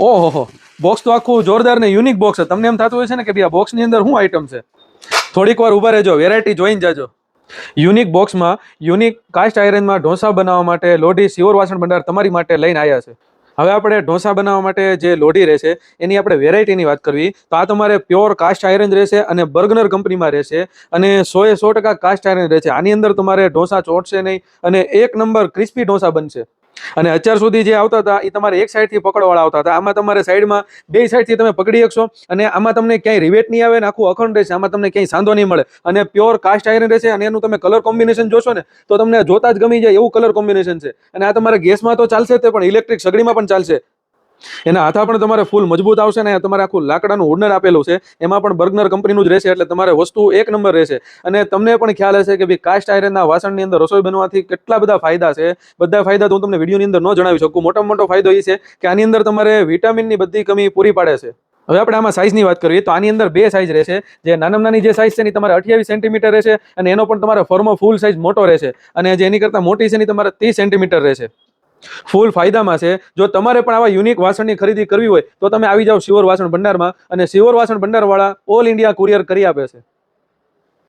ઓહો, બોક્સ તો આખું જોરદાર ને યુનિક બોક્સ છે. તમને એમ થતું હોય છે ને કે ભાઈ આ બોક્સની અંદર શું આઈટમ છે. થોડીક વાર ઊભા રહેજો, વેરાયટી જોઈને જાજો. યુનિક બોક્સમાં યુનિક કાસ્ટ આયરનમાં ઢોસા બનાવવા માટે લોઢી સિયોર વાસણ ભંડાર તમારી માટે લઈને આવ્યા છે. હવે આપણે ઢોસા બનાવવા માટે જે લોઢી રહેશે એની આપણે વેરાયટીની વાત કરવી તો આ તમારે પ્યોર કાસ્ટ આયરન રહેશે અને બર્ગનર કંપનીમાં રહેશે અને 100% કાસ્ટ આયરન રહેશે. આની અંદર તમારે ઢોસા ચોટશે નહીં અને એક નંબર ક્રિસ્પી ઢોસા બનશે. અને અત્યાર સુધી જે આવતા હતા એ તમારે એક સાઈડથી પકડવાળા આવતા હતા. આમાં તમારે સાઈડમાં બે સાઈડથી તમે પકડી શકશો અને આમાં તમને ક્યાંય રિવેટ નહીં આવે ને આખું અખંડ રહેશે. આમાં તમને ક્યાંય સાંધો નહીં મળે અને પ્યોર કાસ્ટ આયરન રહેશે. અને એનું તમે કલર કોમ્બિનેશન જોશો ને તો તમને જોતા જ ગમી જાય એવું કલર કોમ્બિનેશન છે. અને આ તમારે ગેસમાં તો ચાલશે તે પણ ઇલેક્ટ્રિક સગડીમાં પણ ચાલશે. એના હાથા પણ તમારે ફૂલ મજબૂત આવશે ને તમારે આખું લાકડાનું ઉડનર આપેલું છે. એમાં પણ બર્ગનર કંપનીનું જ રહેશે એટલે તમારે વસ્તુ એક નંબર રહેશે. અને તમને પણ ખ્યાલ હશે કે ભાઈ કાસ્ટ આયરનના વાસણની અંદર રસોઈ બનવાથી કેટલા બધા ફાયદા છે. બધા ફાયદા તો હું તમને વિડીયોની અંદર ન જણાવી શકું. મોટામાં મોટો ફાયદો એ છે કે આની અંદર તમારે વિટામિનની બધી કમી પૂરી પાડે છે. હવે આપણે આમાં સાઇઝની વાત કરીએ તો આની અંદર બે સાઇઝ રહેશે. જે નાનામાં નાની જે સાઇઝ છે એની તમારે 28 સેન્ટીમીટર રહેશે અને એનો પણ તમારે ફર્મો ફૂલ સાઇઝ મોટો રહેશે. અને જે એની કરતાં મોટી છે એની તમારે 30 સેન્ટીમીટર રહેશે. ફૂલ ફાયદામાં છે. જો તમારે પણ આવા યુનિક વાસણની ખરીદી કરવી હોય તો તમે આવી જાઓ સિયોર વાસણ ભંડારમાં અને સિયોર વાસણ ભંડારવાળા ઓલ ઇન્ડિયા કુરિયર કરી આપે છે.